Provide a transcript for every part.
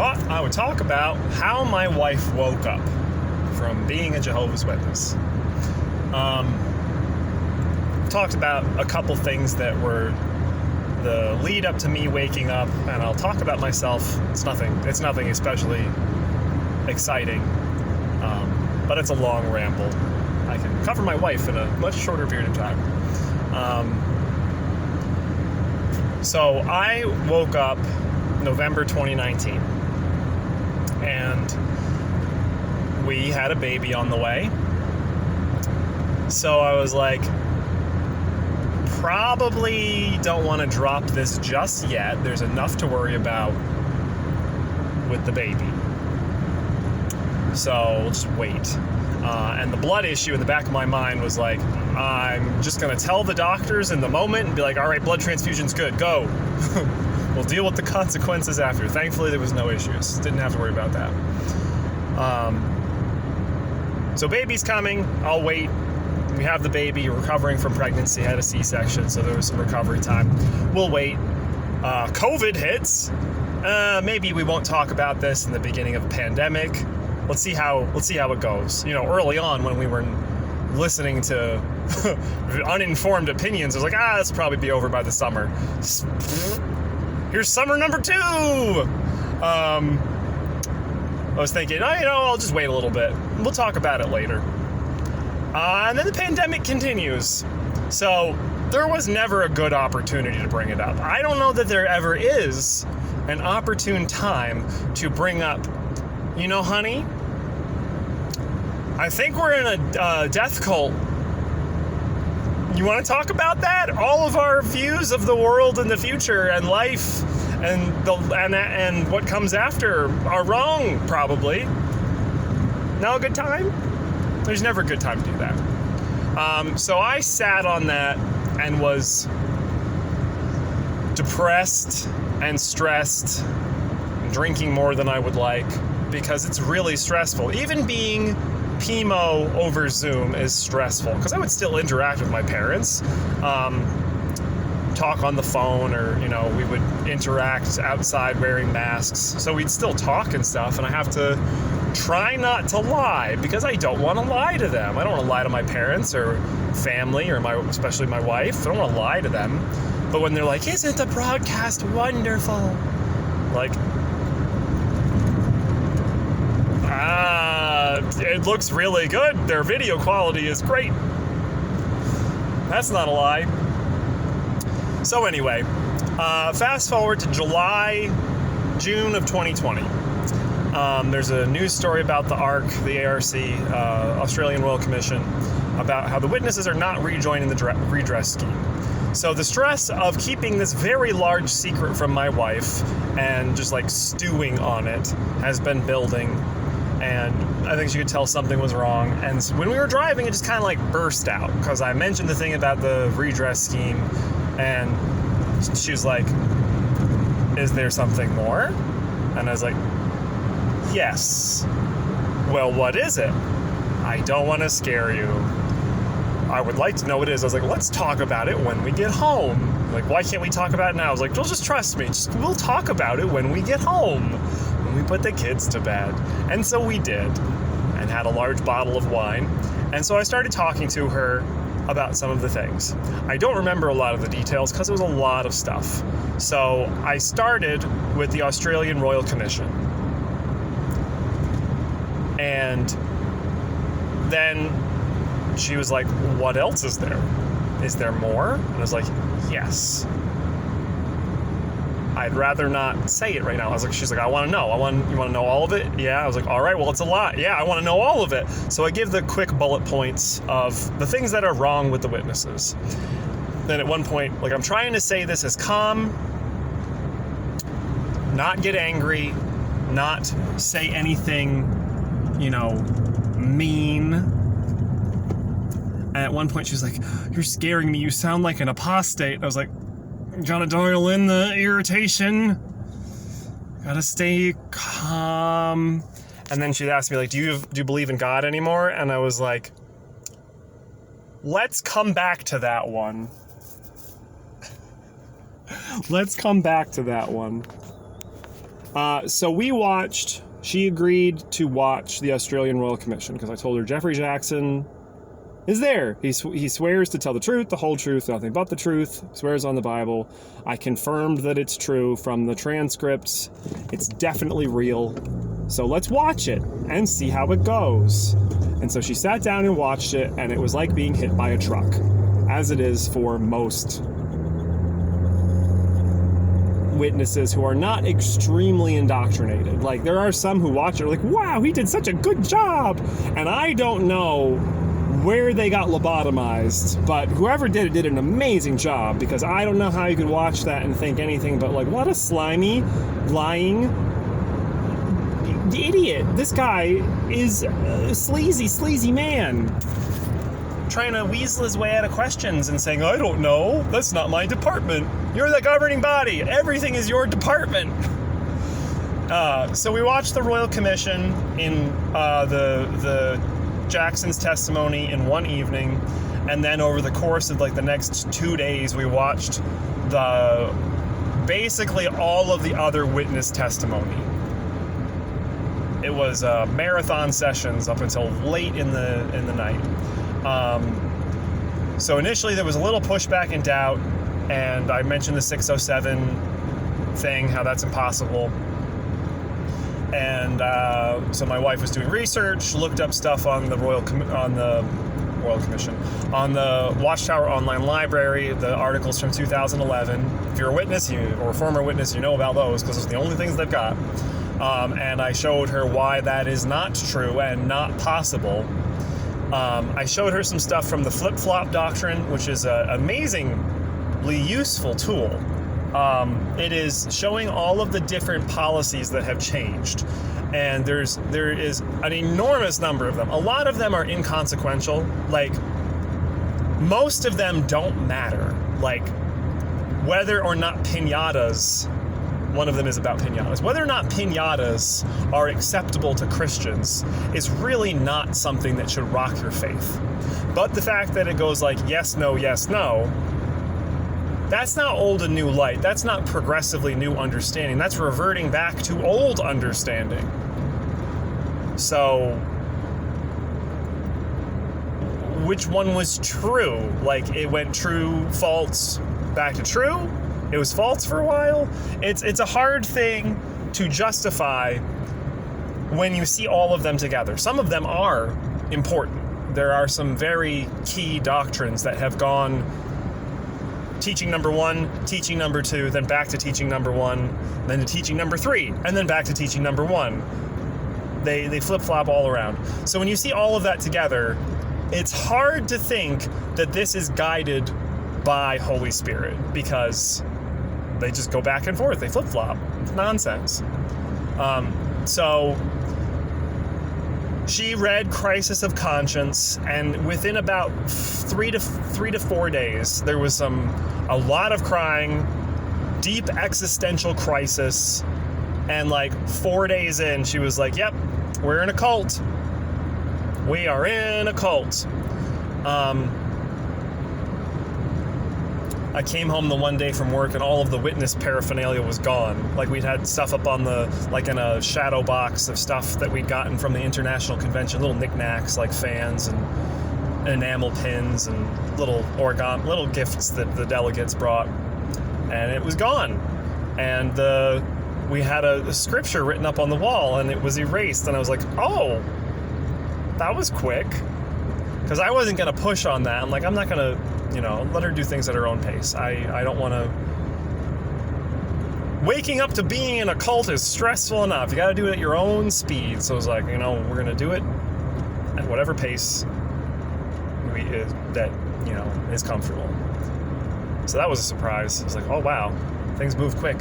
thought I would talk about how my wife woke up from being a Jehovah's Witness. Talked about a couple things that were the lead up to me waking up, and I'll talk about myself. It's nothing especially exciting, but it's a long ramble. I can cover my wife in a much shorter period of time. So I woke up November 2019, and we had a baby on the way. So I was like, probably don't want to drop this just yet. There's enough to worry about with the baby. So we'll just wait. And the blood issue in the back of my mind was like, I'm just going to tell the doctors in the moment and be like, all right, blood transfusion's good, go. We'll deal with the consequences after. Thankfully, there was no issues. Didn't have to worry about that. So baby's coming. I'll wait. We have the baby, recovering from pregnancy, had a C-section, so there was some recovery time. We'll wait. COVID hits. Maybe we won't talk about this in the beginning of a pandemic. Let's see how it goes. You know, early on when we were listening to uninformed opinions, I was like, this will probably be over by the summer. Here's summer number 2. I was thinking, I'll just wait a little bit. We'll talk about it later. And then the pandemic continues. So there was never a good opportunity to bring it up. I don't know that there ever is an opportune time to bring up, honey, I think we're in a death cult. You want to talk about that? All of our views of the world and the future and life and what comes after are wrong, probably. Now a good time? There's never a good time to do that. So I sat on that and was depressed and stressed, drinking more than I would like, because it's really stressful. Even being Pimo over Zoom is stressful, because I would still interact with my parents, talk on the phone, or, we would interact outside wearing masks, so we'd still talk and stuff, and I have to try not to lie, because I don't want to lie to them. I don't want to lie to my parents or family, or especially my wife. I don't want to lie to them. But when they're like, isn't the broadcast wonderful? Like, it looks really good. Their video quality is great. That's not a lie. So anyway, fast forward to June of 2020. There's a news story about the ARC, the ARC, Australian Royal Commission, about how the witnesses are not rejoining the redress scheme. So the stress of keeping this very large secret from my wife and just like stewing on it has been building, and I think she could tell something was wrong. And when we were driving, it just kind of like burst out, because I mentioned the thing about the redress scheme, and she was like, is there something more? And I was like, yes. Well, what is it? I don't want to scare you. I would like to know what it is. I was like, let's talk about it when we get home. Like, why can't we talk about it now? I was like, well, just trust me. We'll talk about it when we get home, when we put the kids to bed. And so we did, and had a large bottle of wine. And so I started talking to her about some of the things. I don't remember a lot of the details because it was a lot of stuff. So I started with the Australian Royal Commission. And then she was like, what else is there? Is there more? And I was like, yes. I'd rather not say it right now. She's like, I want to know. You want to know all of it? Yeah. I was like, all right, well, it's a lot. Yeah, I want to know all of it. So I give the quick bullet points of the things that are wrong with the witnesses. Then at one point, I'm trying to say this as calm, not get angry, not say anything, mean. And at one point she was like, you're scaring me. You sound like an apostate. I was like, gotta dial in the irritation. Gotta stay calm. And then she asked me, like, do you believe in God anymore? And I was like, let's come back to that one. Let's come back to that one. So she agreed to watch the Australian Royal Commission because I told her Jeffrey Jackson is there. He swears to tell the truth, the whole truth, nothing but the truth, swears on the Bible. I confirmed that it's true from the transcripts. It's definitely real. So let's watch it and see how it goes. And so she sat down and watched it, and it was like being hit by a truck, as it is for most witnesses who are not extremely indoctrinated. Like, there are some who watch it, are like, wow, he did such a good job. And I don't know where they got lobotomized, but whoever did it did an amazing job, because I don't know how you could watch that and think anything but, like, what a slimy, lying idiot. This guy is a sleazy man, trying to weasel his way out of questions and saying, I don't know, that's not my department. You're the governing body. Everything is your department. So we watched the Royal Commission in the Jackson's testimony in one evening, and then over the course of like the next 2 days, we watched basically all of the other witness testimony. It was marathon sessions up until late in the night. So initially there was a little pushback and doubt, and I mentioned the 607 thing, how that's impossible. And so my wife was doing research, looked up stuff on the Royal Commission, on the Watchtower Online Library, the articles from 2011. If you're a witness or a former witness, you know about those because those are the only things they've got. And I showed her why that is not true and not possible. I showed her some stuff from the flip-flop doctrine, which is an amazingly useful tool. It is showing all of the different policies that have changed. And there is an enormous number of them. A lot of them are inconsequential. Like, most of them don't matter. Like, whether or not piñatas, one of them is about piñatas, whether or not piñatas are acceptable to Christians is really not something that should rock your faith. But the fact that it goes like, yes, no, that's not old and new light. That's not progressively new understanding. That's reverting back to old understanding. So, which one was true? Like, it went true, false, back to true? It was false for a while? It's a hard thing to justify when you see all of them together. Some of them are important. There are some very key doctrines that have gone teaching number 1, teaching number 2, then back to teaching number 1, then to teaching number 3, and then back to teaching number 1. They flip-flop all around. So when you see all of that together, it's hard to think that this is guided by Holy Spirit, because they just go back and forth. They flip-flop. It's nonsense. So she read Crisis of Conscience, and within about 3 to 4 days, there was a lot of crying, deep existential crisis, and like 4 days in, she was like, yep, we're in a cult. We are in a cult. I came home the one day from work and all of the witness paraphernalia was gone. Like, we'd had stuff up on in a shadow box of stuff that we'd gotten from the International Convention, little knickknacks like fans and enamel pins and little gifts that the delegates brought. And it was gone. And we had a scripture written up on the wall and it was erased. And I was like, oh, that was quick. Because I wasn't going to push on that. I'm like, I'm not going to, let her do things at her own pace. I don't want to... Waking up to being in a cult is stressful enough. You got to do it at your own speed. So I was like, we're going to do it at whatever pace that is comfortable. So that was a surprise. I was like, oh, wow. Things move quick.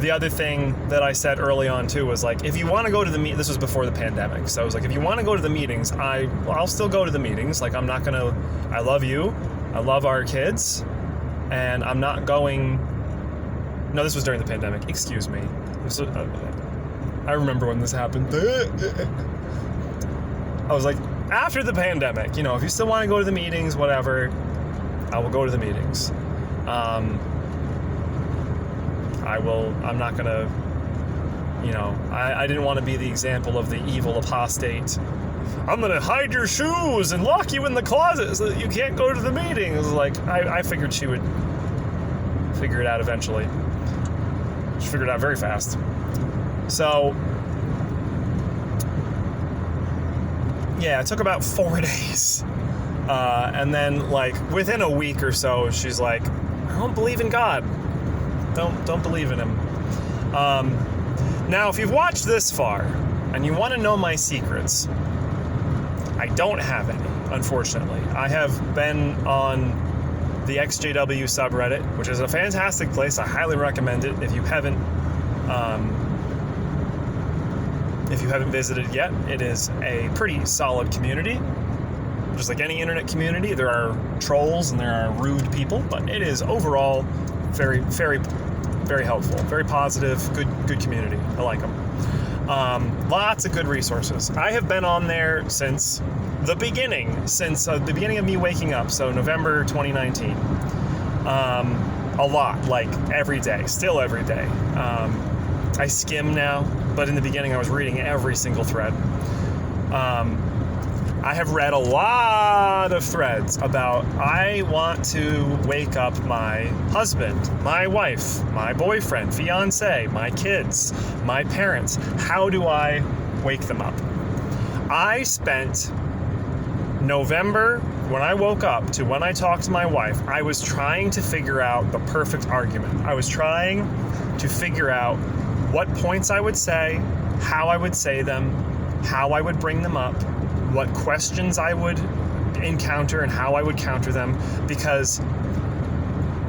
The other thing that I said early on, too, was like, if you want to go to the this was before the pandemic, so I was like, if you want to go to the meetings, I'll still go to the meetings. Like, I'm not going to... I love you. I love our kids. And I'm not going... No, this was during the pandemic. Excuse me. I remember when this happened. I was like, after the pandemic, if you still want to go to the meetings, whatever, I will go to the meetings. I'm not going to, I didn't want to be the example of the evil apostate. I'm going to hide your shoes and lock you in the closet so that you can't go to the meeting. It was like, I figured she would figure it out eventually. She figured it out very fast. So, yeah, it took about 4 days. And then, like, within a week or so, she's like, I don't believe in God. Don't believe in him. Now, if you've watched this far and you want to know my secrets, I don't have any, unfortunately. I have been on the XJW subreddit, which is a fantastic place. I highly recommend it if you haven't visited yet. It is a pretty solid community. Just like any internet community, there are trolls and there are rude people, but it is overall very, very, very helpful, very positive, good community. I like them. Lots of good resources. I have been on there since the beginning of me waking up, so November 2019. A lot, like every day, still every day. I skim now, but in the beginning I was reading every single thread. I have read a lot of threads about I want to wake up my husband, my wife, my boyfriend, fiance, my kids, my parents. How do I wake them up? I spent November, when I woke up, to when I talked to my wife, I was trying to figure out the perfect argument. I was trying to figure out what points I would say, how I would say them, how I would bring them up, what questions I would encounter and how I would counter them, because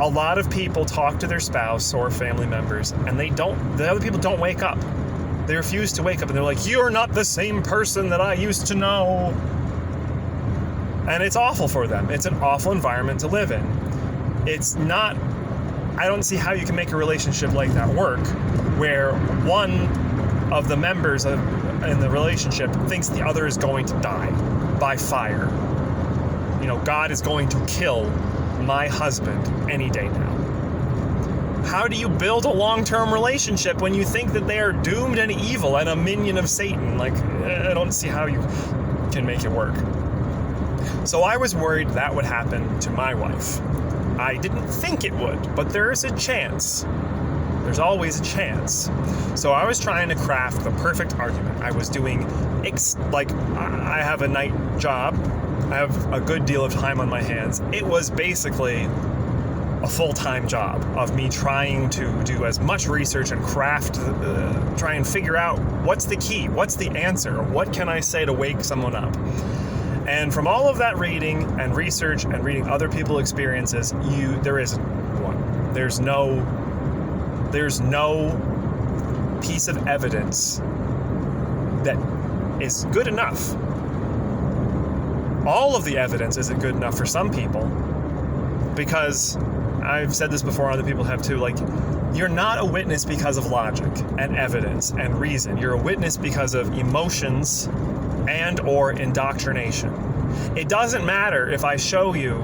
a lot of people talk to their spouse or family members and the other people don't wake up. They refuse to wake up and they're like, you're not the same person that I used to know. And it's awful for them. It's an awful environment to live in. I don't see how you can make a relationship like that work, where one of the members in the relationship thinks the other is going to die by fire. God is going to kill my husband any day now. How do you build a long-term relationship when you think that they are doomed and evil and a minion of Satan? Like, I don't see how you can make it work. So I was worried that would happen to my wife. I didn't think it would, but there is a chance. There's always a chance. So I was trying to craft the perfect argument. I was doing, I have a night job. I have a good deal of time on my hands. It was basically a full-time job of me trying to do as much research and craft, try and figure out what's the key, what's the answer, what can I say to wake someone up. And from all of that reading and research and reading other people's experiences, there isn't one. There's no piece of evidence that is good enough. All of the evidence isn't good enough for some people, because I've said this before, other people have too, like, you're not a witness because of logic and evidence and reason. You're a witness because of emotions and or indoctrination. It doesn't matter if I show you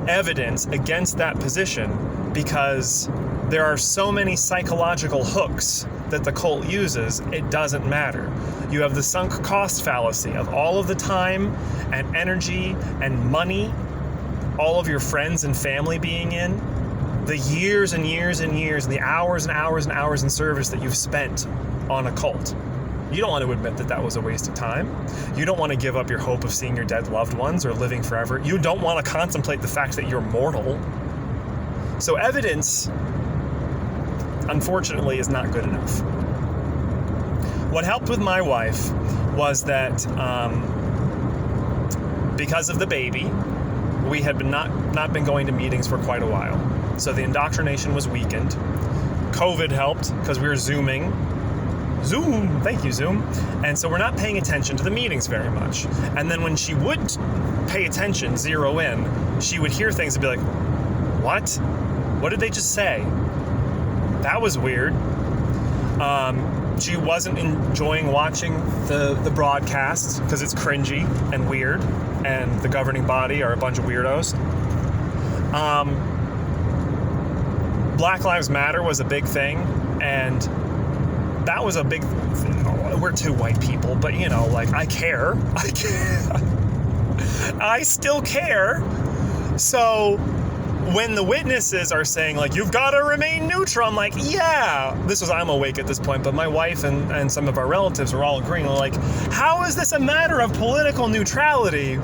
evidence against that position, because there are so many psychological hooks that the cult uses, it doesn't matter. You have the sunk cost fallacy of all of the time and energy and money, all of your friends and family being in, the years and years and years, and the hours and hours and hours in service that you've spent on a cult. You don't want to admit that that was a waste of time. You don't want to give up your hope of seeing your dead loved ones or living forever. You don't want to contemplate the fact that you're mortal. So evidence, unfortunately, is not good enough. What helped with my wife was that because of the baby, we had not been going to meetings for quite a while. So the indoctrination was weakened. COVID helped because we were Zooming. Zoom, thank you, Zoom. And so we're not paying attention to the meetings very much. And then when she would pay attention, zero in, she would hear things and be like, what? What did they just say? That was weird. She wasn't enjoying watching the broadcasts because it's cringy and weird, and the governing body are a bunch of weirdos. Black Lives Matter was a big thing, and that was a big thing. We're two white people, but you know, like, I care. I still care. So when the witnesses are saying, like, you've got to remain neutral, I'm like, yeah. I'm awake at this point, but my wife and some of our relatives are all agreeing, like, how is this a matter of political neutrality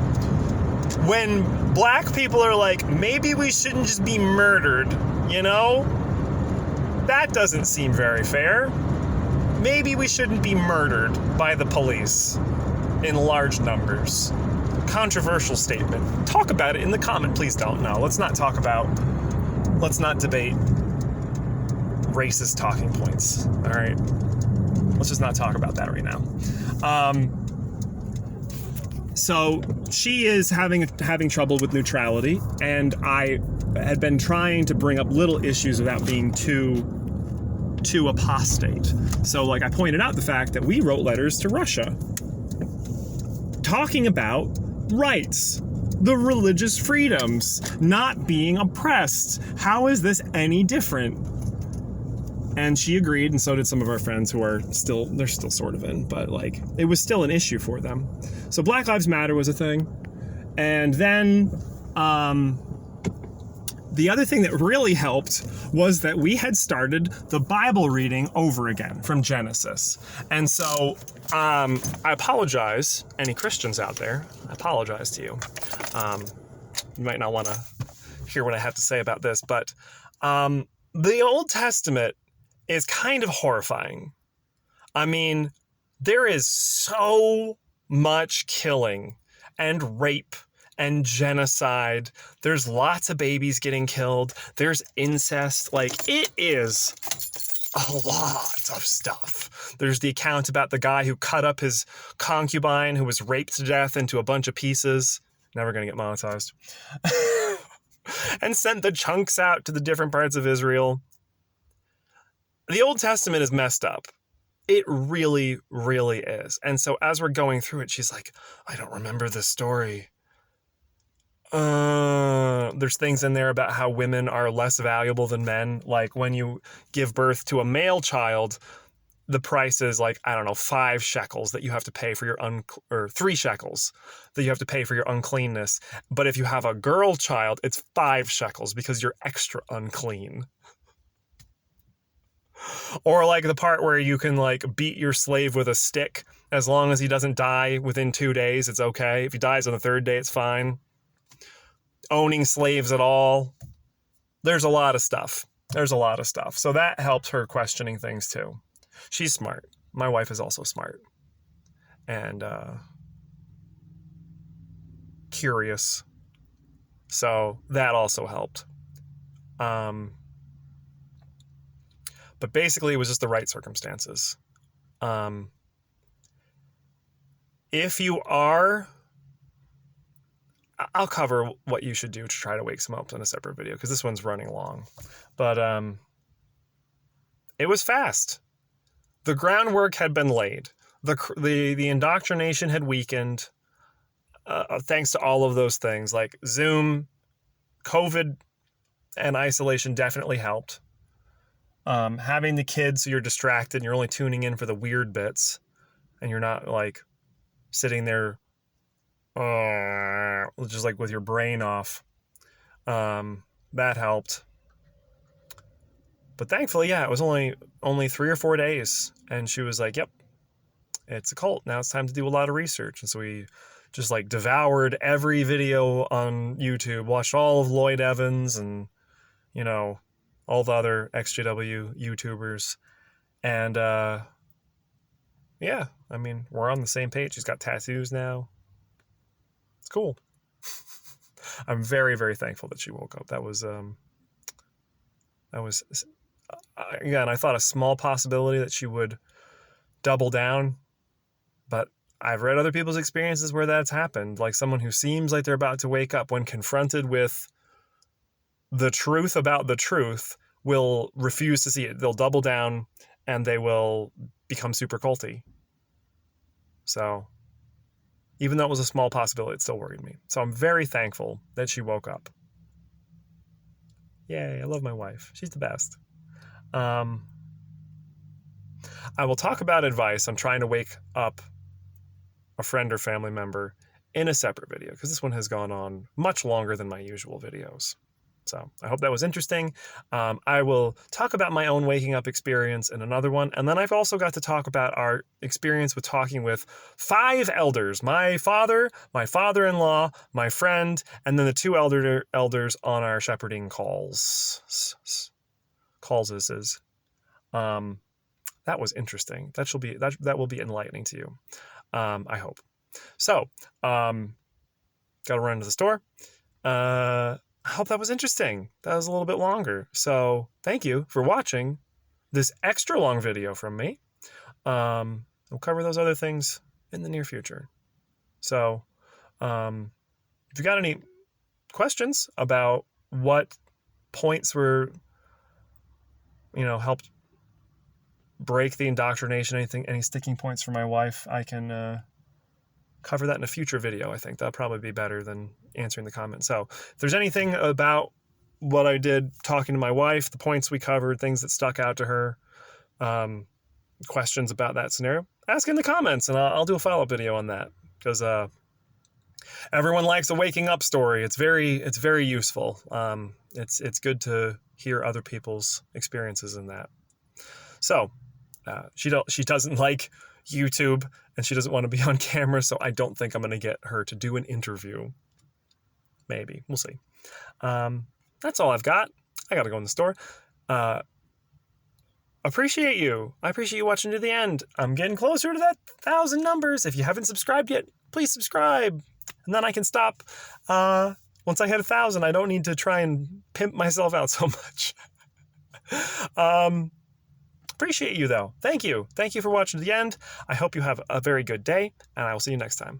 when black people are like, maybe we shouldn't just be murdered, you know? That doesn't seem very fair. Maybe we shouldn't be murdered by the police in large numbers. Controversial statement. Talk about it in the comment. Please don't. No, let's not debate racist talking points. All right. Let's just not talk about that right now. So she is having trouble with neutrality, and I had been trying to bring up little issues without being too apostate. So, like, I pointed out the fact that we wrote letters to Russia talking about rights, the religious freedoms, not being oppressed. How is this any different? And she agreed, and so did some of our friends who are still sort of in, but like, it was still an issue for them. So Black Lives Matter was a thing. And then the other thing that really helped was that we had started the Bible reading over again from Genesis. And so I apologize, any Christians out there, I apologize to you. You might not want to hear what I have to say about this, but the Old Testament is kind of horrifying. I mean, there is so much killing and rape and genocide. There's lots of babies getting killed. There's incest. Like, it is a lot of stuff. There's the account about the guy who cut up his concubine who was raped to death into a bunch of pieces. Never going to get monetized. And sent the chunks out to the different parts of Israel. The Old Testament is messed up. It really, really is. And so as we're going through it, she's like, I don't remember this story. There's things in there about how women are less valuable than men. Like, when you give birth to a male child, the price is like, I don't know, 5 shekels that you have to pay for your or 3 shekels that you have to pay for your uncleanness. But if you have a girl child, it's 5 shekels because you're extra unclean. Or like the part where you can like beat your slave with a stick. As long as he doesn't die within 2 days, it's okay. If he dies on the 3rd day, it's fine. Owning slaves at all. There's a lot of stuff. So that helps her questioning things too. She's smart. My wife is also smart. And curious. So that also helped. But basically, it was just the right circumstances. If you are, I'll cover what you should do to try to wake some up in a separate video, because this one's running long. But it was fast. The groundwork had been laid. The indoctrination had weakened, thanks to all of those things. Like Zoom, COVID, and isolation definitely helped. Having the kids so you're distracted and you're only tuning in for the weird bits and you're not like sitting there just like with your brain off. That helped. But thankfully, yeah, it was only 3 or 4 days. And she was like, yep, it's a cult. Now it's time to do a lot of research. And so we just like devoured every video on YouTube, watched all of Lloyd Evans and, you know, all the other XJW YouTubers. And, yeah, I mean, we're on the same page. She's got tattoos now. It's cool. I'm very, very thankful that she woke up. That was, again, I thought a small possibility that she would double down, but I've read other people's experiences where that's happened. Like someone who seems like they're about to wake up when confronted with the truth about the truth will refuse to see it. They'll double down and they will become super culty. So even though it was a small possibility, it still worried me. So I'm very thankful that she woke up. Yay, I love my wife. She's the best. I will talk about advice on trying to wake up a friend or family member in a separate video, because this one has gone on much longer than my usual videos. So I hope that was interesting. I will talk about my own waking up experience in another one. And then I've also got to talk about our experience with talking with 5 elders, my father, my father-in-law, my friend, and then the 2 elders on our shepherding calls. That was interesting. That will be enlightening to you. I hope. So, got to run to the store. I hope that was interesting. That was a little bit longer. So thank you for watching this extra long video from me. We'll cover those other things in the near future. So if you got any questions about what points were, helped break the indoctrination, any sticking points for my wife, I can cover that in a future video. I think that'll probably be better than answering the comments. So if there's anything about what I did talking to my wife, the points we covered, things that stuck out to her, questions about that scenario, ask in the comments, and I'll do a follow-up video on that, because everyone likes a waking up story. It's very useful. It's good to hear other people's experiences in that. So she doesn't like YouTube, and she doesn't want to be on camera, so I don't think I'm going to get her to do an interview. Maybe. We'll see. That's all I've got. I got to go in the store. Appreciate you. I appreciate you watching to the end. I'm getting closer to that 1,000 numbers. If you haven't subscribed yet, please subscribe. And then I can stop. Once I hit 1,000, I don't need to try and pimp myself out so much. Appreciate you, though. Thank you. Thank you for watching to the end. I hope you have a very good day, and I will see you next time.